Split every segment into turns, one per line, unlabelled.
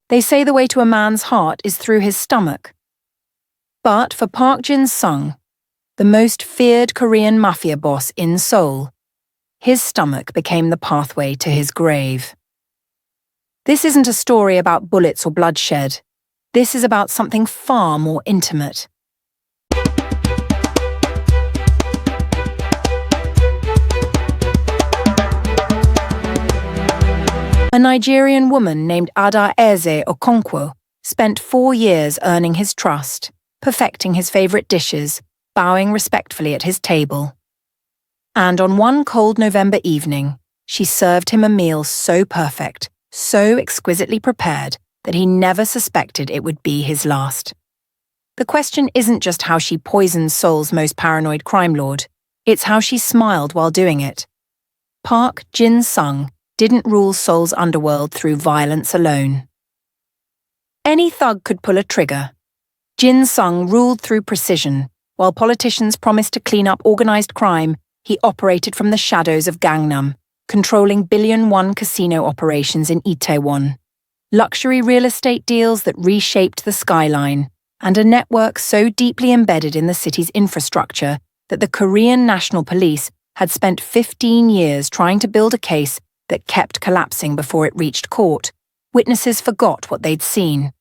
They say the way to a man's heart is through his stomach. But for Park Jin-sung, the most feared Korean mafia boss in Seoul, his stomach became the pathway to his grave. This isn't a story about bullets or bloodshed. This is about something far more intimate. A Nigerian woman named Ada Eze Okonkwo spent 4 years earning his trust, perfecting his favorite dishes, bowing respectfully at his table. And on one cold November evening, she served him a meal so perfect, so exquisitely prepared, that he never suspected it would be his last. The question isn't just how she poisoned Seoul's most paranoid crime lord, it's how she smiled while doing it. Park Jin-sung didn't rule Seoul's underworld through violence alone. Any thug could pull a trigger. Jin-sung ruled through precision. While politicians promised to clean up organized crime, he operated from the shadows of Gangnam, controlling billion-won casino operations in Itaewon, luxury real estate deals that reshaped the skyline, and a network so deeply embedded in the city's infrastructure that the Korean National Police had spent 15 years trying to build a case that kept collapsing before it reached court. Witnesses forgot what they'd seen.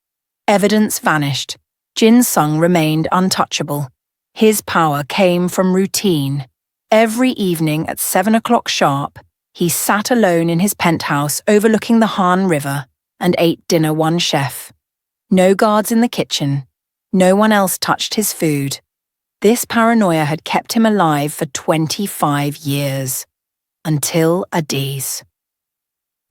Evidence vanished. Jin-sung remained untouchable. His power came from routine. Every evening at 7 o'clock sharp, he sat alone in his penthouse overlooking the Han River and ate dinner one chef. No guards in the kitchen. No one else touched his food. This paranoia had kept him alive for 25 years. Until Adiz.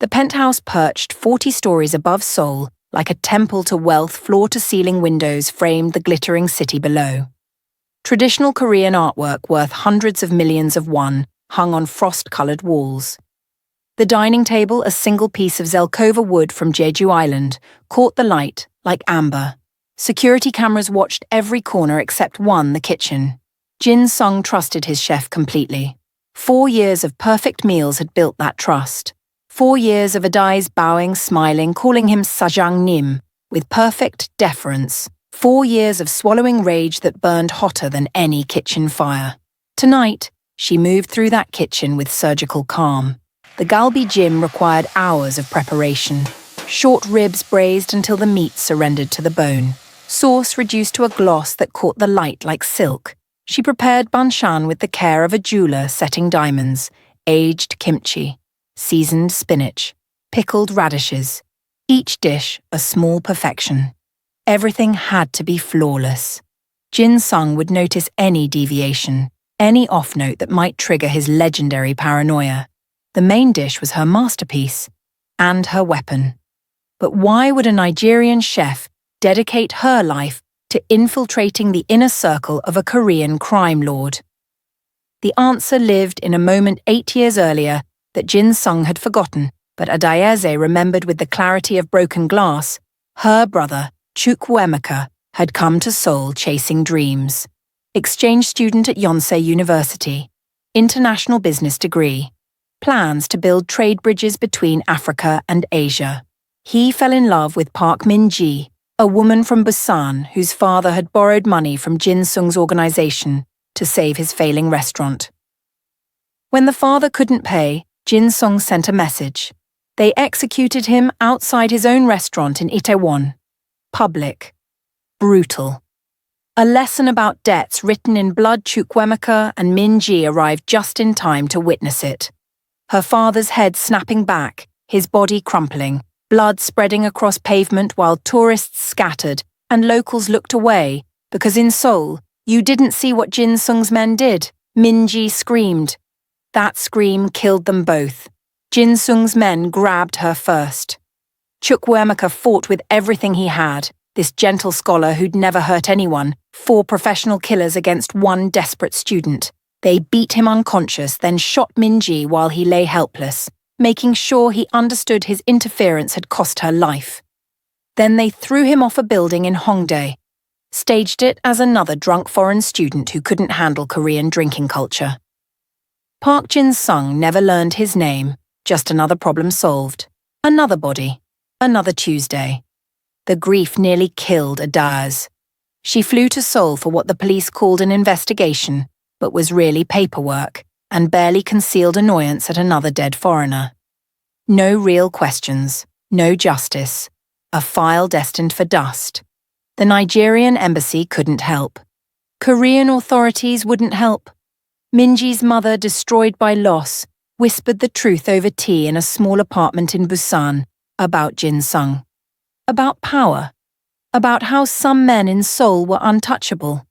The penthouse perched 40 stories above Seoul, like a temple to wealth. Floor-to-ceiling windows framed the glittering city below. Traditional Korean artwork worth hundreds of millions of won hung on frost-coloured walls. The dining table, a single piece of Zelkova wood from Jeju Island, caught the light like amber. Security cameras watched every corner except one, the kitchen. Jin-sung trusted his chef completely. 4 years of perfect meals had built that trust. 4 years of Adai's bowing, smiling, calling him Sajang-nim, with perfect deference. 4 years of swallowing rage that burned hotter than any kitchen fire. Tonight, she moved through that kitchen with surgical calm. The galbi jim required hours of preparation. Short ribs braised until the meat surrendered to the bone. Sauce reduced to a gloss that caught the light like silk. She prepared banchan with the care of a jeweler setting diamonds, aged kimchi, seasoned spinach, pickled radishes. Each dish a small perfection. Everything had to be flawless. Jin-sung would notice any deviation, any off-note that might trigger his legendary paranoia. The main dish was her masterpiece, and her weapon. But why would a Nigerian chef dedicate her life to infiltrating the inner circle of a Korean crime lord? The answer lived in a moment 8 years earlier that Jin-sung had forgotten, but Adayeze remembered with the clarity of broken glass. Her brother, Chukwuemeka, had come to Seoul chasing dreams. Exchange student at Yonsei University, international business degree, plans to build trade bridges between Africa and Asia. He fell in love with Park Min-ji, a woman from Busan whose father had borrowed money from Jin-sung's organization to save his failing restaurant. When the father couldn't pay, Jin-sung sent a message. They executed him outside his own restaurant in Itaewon. Public. Brutal. A lesson about debts written in blood. Chukwuemeka and Min-ji arrived just in time to witness it. Her father's head snapping back, his body crumpling, blood spreading across pavement while tourists scattered and locals looked away, because in Seoul, you didn't see what Jin-sung's men did. Min-ji screamed. That scream killed them both. Jin-sung's men grabbed her first. Chukwuemeka fought with everything he had, this gentle scholar who'd never hurt anyone, 4 professional killers against 1 desperate student. They beat him unconscious, then shot Min-ji while he lay helpless, making sure he understood his interference had cost her life. Then they threw him off a building in Hongdae, staged it as another drunk foreign student who couldn't handle Korean drinking culture. Park Jin-sung never learned his name, just another problem solved. Another body. Another Tuesday. The grief nearly killed Adaz. She flew to Seoul for what the police called an investigation, but was really paperwork, and barely concealed annoyance at another dead foreigner. No real questions, no justice, a file destined for dust. The Nigerian embassy couldn't help. Korean authorities wouldn't help. Minji's mother, destroyed by loss, whispered the truth over tea in a small apartment in Busan about Jin Sung. About power. About how some men in Seoul were untouchable.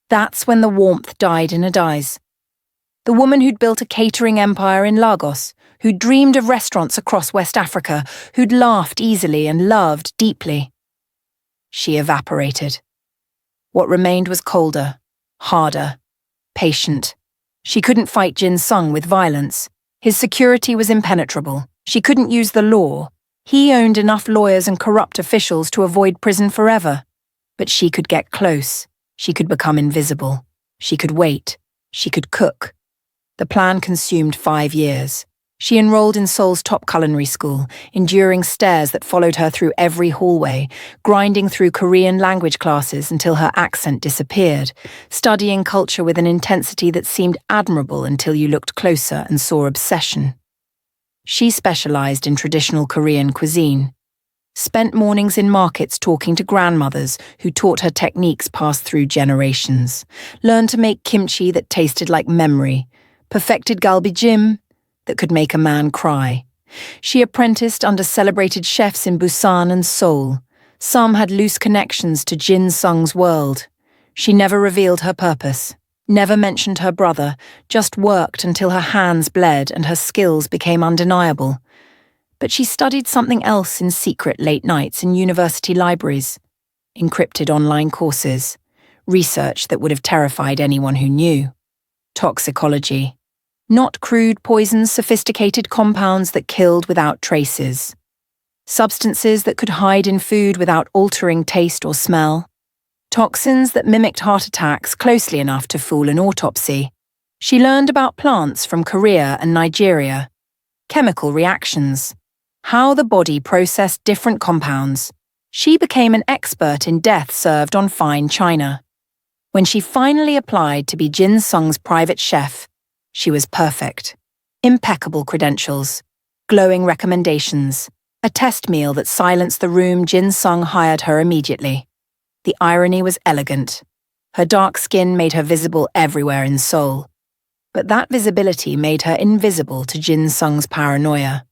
That's when the warmth died in Adai's. The woman who'd built a catering empire in Lagos, who'd dreamed of restaurants across West Africa, who'd laughed easily and loved deeply. She evaporated. What remained was colder, harder, patient. She couldn't fight Jin Sung with violence. His security was impenetrable. She couldn't use the law. He owned enough lawyers and corrupt officials to avoid prison forever. But she could get close. She could become invisible. She could wait. She could cook. The plan consumed 5 years. She enrolled in Seoul's top culinary school, enduring stares that followed her through every hallway, grinding through Korean language classes until her accent disappeared, studying culture with an intensity that seemed admirable until you looked closer and saw obsession. She specialized in traditional Korean cuisine, spent mornings in markets talking to grandmothers who taught her techniques passed through generations, learned to make kimchi that tasted like memory, perfected galbijim that could make a man cry. She apprenticed under celebrated chefs in Busan and Seoul. Some had loose connections to Jin Sung's world. She never revealed her purpose, never mentioned her brother, just worked until her hands bled and her skills became undeniable. But she studied something else in secret late nights in university libraries, encrypted online courses, research that would have terrified anyone who knew. Toxicology. Not crude poisons, sophisticated compounds that killed without traces. Substances that could hide in food without altering taste or smell. Toxins that mimicked heart attacks closely enough to fool an autopsy. She learned about plants from Korea and Nigeria. Chemical reactions. How the body processed different compounds. She became an expert in death served on fine china. When she finally applied to be Jin Sung's private chef, she was perfect. Impeccable credentials, glowing recommendations, a test meal that silenced the room. Jin Sung hired her immediately. The irony was elegant. Her dark skin made her visible everywhere in Seoul. But that visibility made her invisible to Jin Sung's paranoia.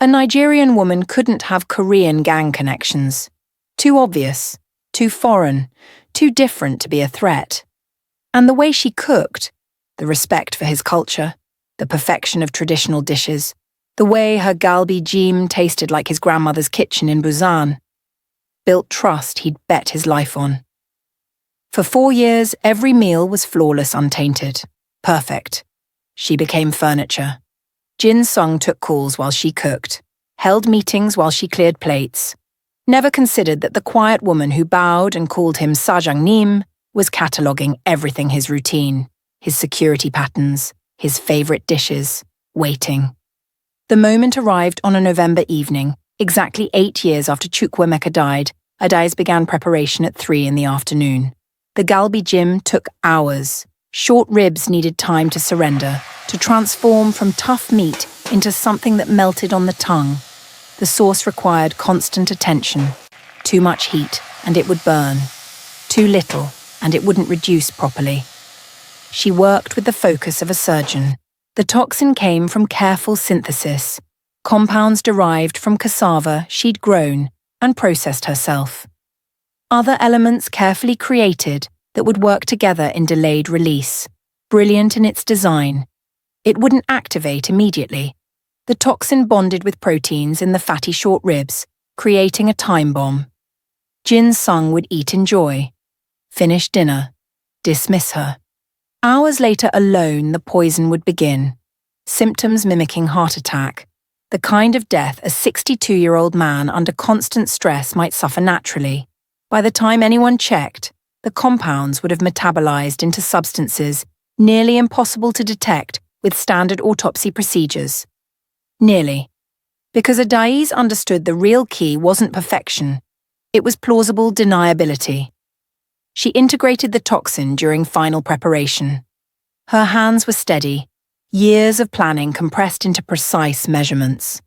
A Nigerian woman couldn't have Korean gang connections. Too obvious, too foreign, too different to be a threat. And the way she cooked, the respect for his culture, the perfection of traditional dishes, the way her galbijim tasted like his grandmother's kitchen in Busan, built trust he'd bet his life on. For 4 years, every meal was flawless, untainted, perfect. She became furniture. Jin Sung took calls while she cooked, held meetings while she cleared plates, never considered that the quiet woman who bowed and called him Sajangnim was cataloguing everything: his routine, his security patterns, his favorite dishes, waiting. The moment arrived on a November evening, exactly 8 years after Chukwuemeka died. Adais began preparation at 3 in the afternoon. The galbijim took hours. Short ribs needed time to surrender, to transform from tough meat into something that melted on the tongue. The sauce required constant attention. Too much heat, and it would burn. Too little, and it wouldn't reduce properly. She worked with the focus of a surgeon. The toxin came from careful synthesis, compounds derived from cassava she'd grown and processed herself. Other elements carefully created that would work together in delayed release, brilliant in its design. It wouldn't activate immediately. The toxin bonded with proteins in the fatty short ribs, creating a time bomb. Jin Sung would eat in joy, finish dinner, dismiss her. Hours later alone, the poison would begin. Symptoms mimicking heart attack, the kind of death a 62-year-old man under constant stress might suffer naturally. By the time anyone checked, the compounds would have metabolized into substances nearly impossible to detect with standard autopsy procedures. Nearly. Because Adais understood the real key wasn't perfection, it was plausible deniability. She integrated the toxin during final preparation. Her hands were steady, years of planning compressed into precise measurements.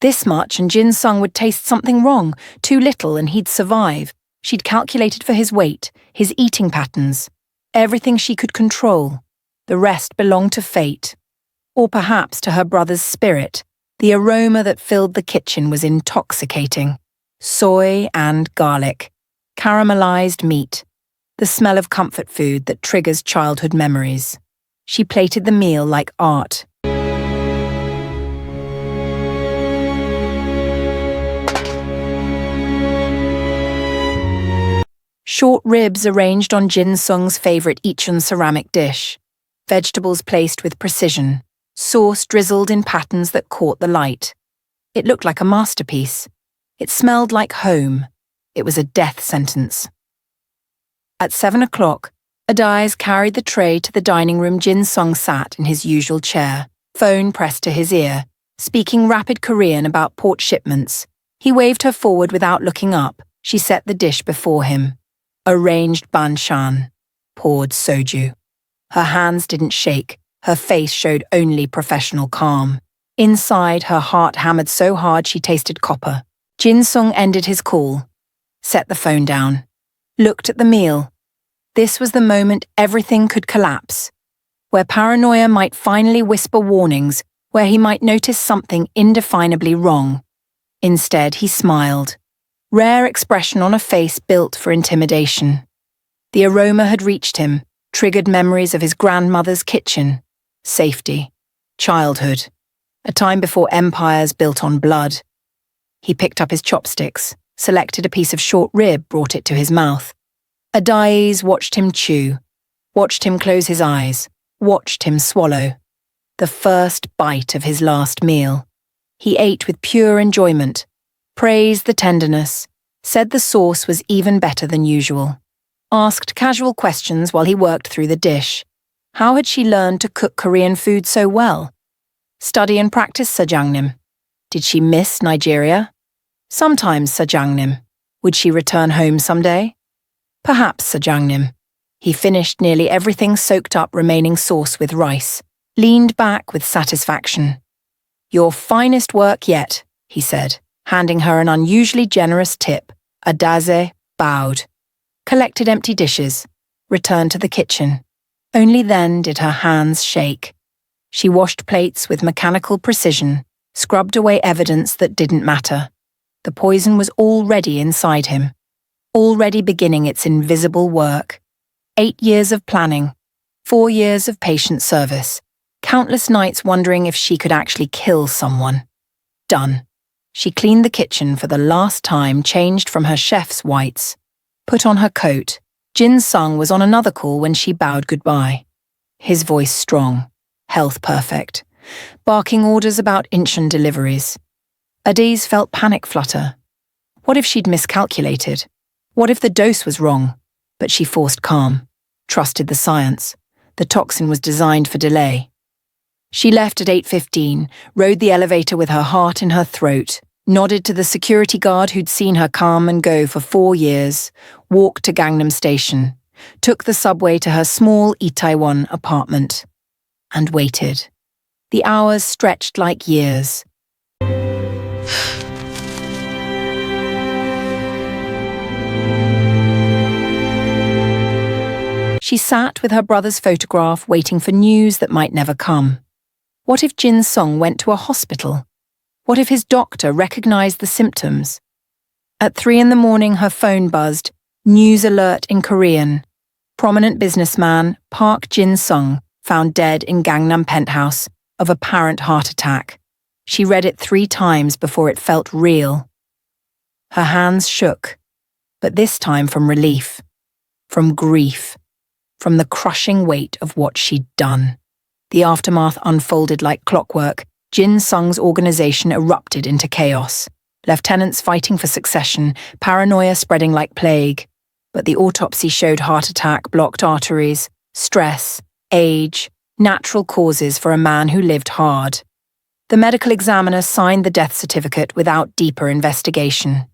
This much and Jin Sung would taste something wrong, too little and he'd survive. She'd calculated for his weight, his eating patterns, everything she could control. The rest belonged to fate. Or perhaps to her brother's spirit. The aroma that filled the kitchen was intoxicating. Soy and garlic, caramelized meat, the smell of comfort food that triggers childhood memories. She plated the meal like art. Short ribs arranged on Jin Sung's favorite Ichun ceramic dish. Vegetables placed with precision. Sauce drizzled in patterns that caught the light. It looked like a masterpiece. It smelled like home. It was a death sentence. At 7 o'clock, Adais carried the tray to the dining room. Jin Sung sat in his usual chair, phone pressed to his ear, speaking rapid Korean about port shipments. He waved her forward without looking up. She set the dish before him. Arranged banchan, poured soju. Her hands didn't shake. Her face showed only professional calm. Inside, her heart hammered so hard she tasted copper. Jin Sung ended his call, set the phone down, looked at the meal. This was the moment everything could collapse, where paranoia might finally whisper warnings, where he might notice something indefinably wrong. Instead, he smiled, rare expression on a face built for intimidation. The aroma had reached him, triggered memories of his grandmother's kitchen. Safety, childhood, a time before empires built on blood. He picked up his chopsticks, selected a piece of short rib, brought it to his mouth. Adais watched him chew, watched him close his eyes, watched him swallow. The first bite of his last meal. He ate with pure enjoyment, praised the tenderness, said the sauce was even better than usual, asked casual questions while he worked through the dish. How had she learned to cook Korean food so well? Study and practice Sajangnim. Did she miss Nigeria? Sometimes Sajangnim. Would she return home someday? Perhaps Sajangnim. He finished nearly everything, soaked up remaining sauce with rice, leaned back with satisfaction. Your finest work yet, he said, handing her an unusually generous tip. Adase bowed, collected empty dishes, returned to the kitchen. Only then did her hands shake. She washed plates with mechanical precision, scrubbed away evidence that didn't matter. The poison was already inside him, already beginning its invisible work. 8 years of planning, 4 years of patient service, countless nights wondering if she could actually kill someone. Done. She cleaned the kitchen for the last time, changed from her chef's whites, put on her coat. Jin Sung was on another call when she bowed goodbye. His voice strong, health perfect, barking orders about Incheon deliveries. Adais felt panic flutter. What if she'd miscalculated? What if the dose was wrong? But she forced calm, trusted the science. The toxin was designed for delay. She left at 8:15, rode the elevator with her heart in her throat, nodded to the security guard who'd seen her come and go for 4 years, walked to Gangnam Station, took the subway to her small Itaewon apartment, and waited. The hours stretched like years. She sat with her brother's photograph, waiting for news that might never come. What if Jin Sung went to a hospital? What if his doctor recognized the symptoms? At 3 a.m, her phone buzzed. News alert in Korean. Prominent businessman Park Jin Sung found dead in Gangnam penthouse of apparent heart attack. She read it 3 times before it felt real. Her hands shook, but this time from relief, from grief, from the crushing weight of what she'd done. The aftermath unfolded like clockwork. Jin Sung's organization erupted into chaos. Lieutenants fighting for succession, paranoia spreading like plague. But the autopsy showed heart attack, blocked arteries, stress, age, natural causes for a man who lived hard. The medical examiner signed the death certificate without deeper investigation.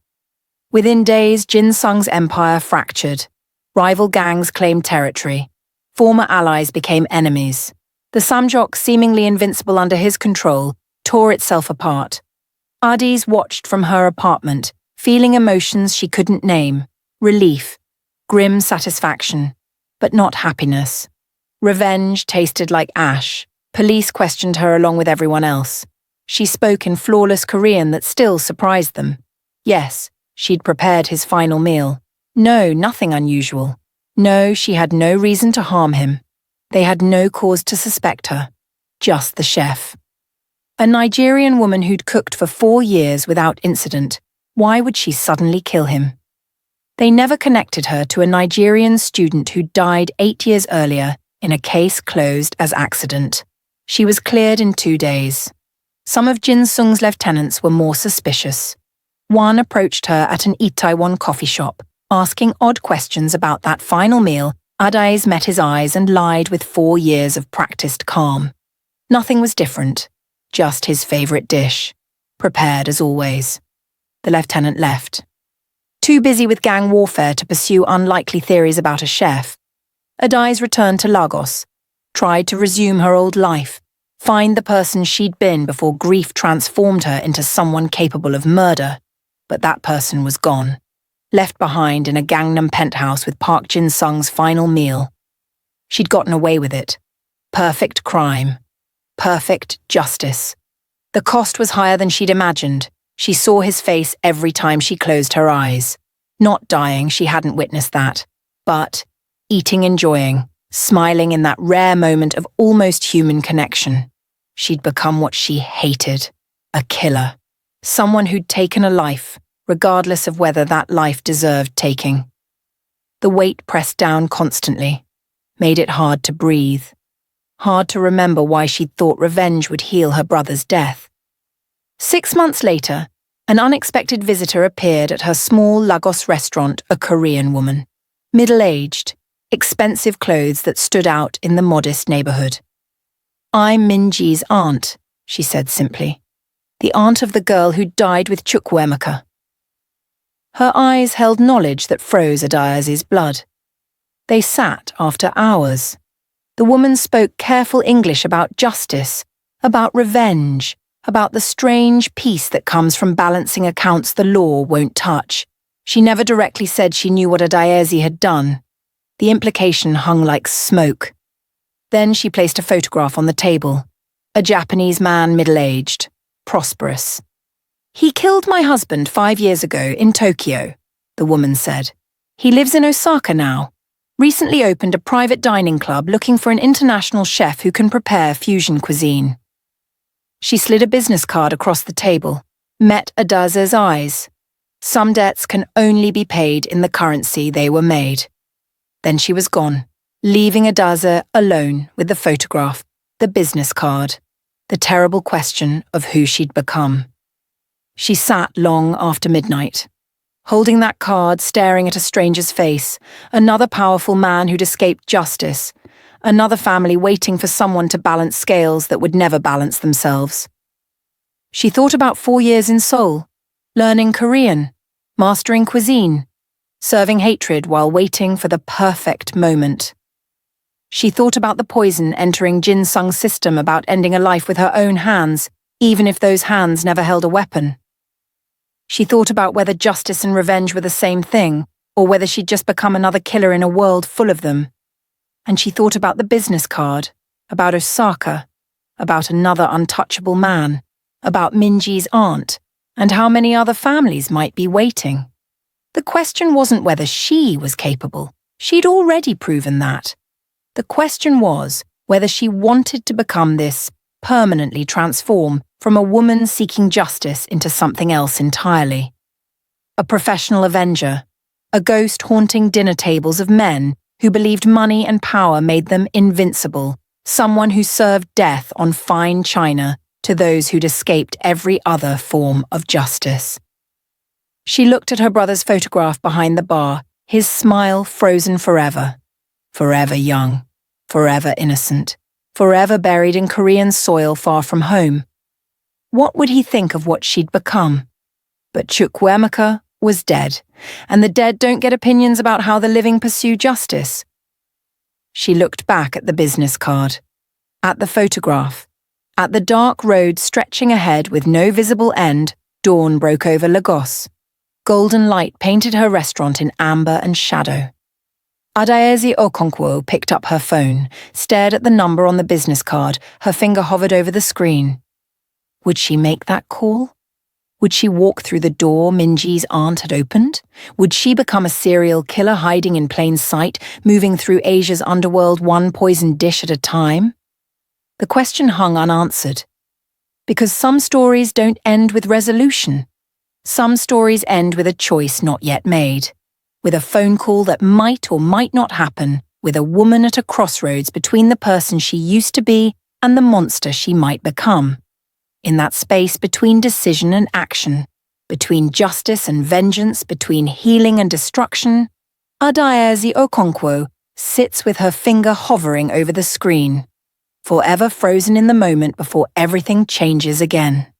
Within days, Jin Sung's empire fractured. Rival gangs claimed territory. Former allies became enemies. The Samjok, seemingly invincible under his control, tore itself apart. Adi's watched from her apartment, feeling emotions she couldn't name. Relief, grim satisfaction, but not happiness. Revenge tasted like ash. Police questioned her along with everyone else. She spoke in flawless Korean that still surprised them. Yes, she'd prepared his final meal. No, nothing unusual. No, she had no reason to harm him. They had no cause to suspect her. Just the chef. A Nigerian woman who'd cooked for 4 years without incident. Why would she suddenly kill him? They never connected her to a Nigerian student who died 8 years earlier in a case closed as accident. She was cleared in 2 days. Some of Jin Sung's lieutenants were more suspicious. One approached her at an Itaewon coffee shop, asking odd questions about that final meal. Adaes met his eyes and lied with 4 years of practiced calm. Nothing was different, just his favourite dish, prepared as always. The lieutenant left. Too busy with gang warfare to pursue unlikely theories about a chef, Adaes returned to Lagos, tried to resume her old life, find the person she'd been before grief transformed her into someone capable of murder. But that person was gone, left behind in a Gangnam penthouse with Park Jin Sung's final meal. She'd gotten away with it. Perfect crime. Perfect justice. The cost was higher than she'd imagined. She saw his face every time she closed her eyes. Not dying, she hadn't witnessed that. But eating, enjoying, smiling in that rare moment of almost human connection. She'd become what she hated. A killer. Someone who'd taken a life, regardless of whether that life deserved taking. The weight pressed down constantly, made it hard to breathe. Hard to remember why she'd thought revenge would heal her brother's death. 6 months later, an unexpected visitor appeared at her small Lagos restaurant, a Korean woman. Middle-aged, expensive clothes that stood out in the modest neighbourhood. "I'm Minji's aunt," she said simply. "The aunt of the girl who died with Chukwuemeka." Her eyes held knowledge that froze Adaes's blood. They sat after hours. The woman spoke careful English about justice, about revenge, about the strange peace that comes from balancing accounts the law won't touch. She never directly said she knew what Adaesi had done. The implication hung like smoke. Then she placed a photograph on the table. A Japanese man, middle-aged, prosperous. "He killed my husband 5 years ago in Tokyo," the woman said. "He lives in Osaka now. Recently opened a private dining club looking for an international chef who can prepare fusion cuisine." She slid a business card across the table, met Adase's eyes. Some debts can only be paid in the currency they were made. Then she was gone, leaving Adase alone with the photograph, the business card, the terrible question of who she'd become. She sat long after midnight, holding that card, staring at a stranger's face, another powerful man who'd escaped justice, another family waiting for someone to balance scales that would never balance themselves. She thought about 4 years in Seoul, learning Korean, mastering cuisine, serving hatred while waiting for the perfect moment. She thought about the poison entering Jin Sung's system, about ending a life with her own hands, even if those hands never held a weapon. She thought about whether justice and revenge were the same thing, or whether she'd just become another killer in a world full of them. And she thought about the business card, about Osaka, about another untouchable man, about Minji's aunt, and how many other families might be waiting. The question wasn't whether she was capable. She'd already proven that. The question was whether she wanted to become this, permanently transform from a woman seeking justice into something else entirely. A professional avenger, a ghost haunting dinner tables of men who believed money and power made them invincible, someone who served death on fine china to those who'd escaped every other form of justice. She looked at her brother's photograph behind the bar, his smile frozen forever. Forever young, forever innocent, forever buried in Korean soil far from home. What would he think of what she'd become? But Chukwuemeka was dead, and the dead don't get opinions about how the living pursue justice. She looked back at the business card, at the photograph, at the dark road stretching ahead with no visible end. Dawn broke over Lagos. Golden light painted her restaurant in amber and shadow. Adaeze Okonkwo picked up her phone, stared at the number on the business card, her finger hovered over the screen. Would she make that call? Would she walk through the door Minji's aunt had opened? Would she become a serial killer hiding in plain sight, moving through Asia's underworld one poisoned dish at a time? The question hung unanswered. Because some stories don't end with resolution. Some stories end with a choice not yet made, with a phone call that might or might not happen, with a woman at a crossroads between the person she used to be and the monster she might become. In that space between decision and action, between justice and vengeance, between healing and destruction, Adaeze Okonkwo sits with her finger hovering over the screen, forever frozen in the moment before everything changes again.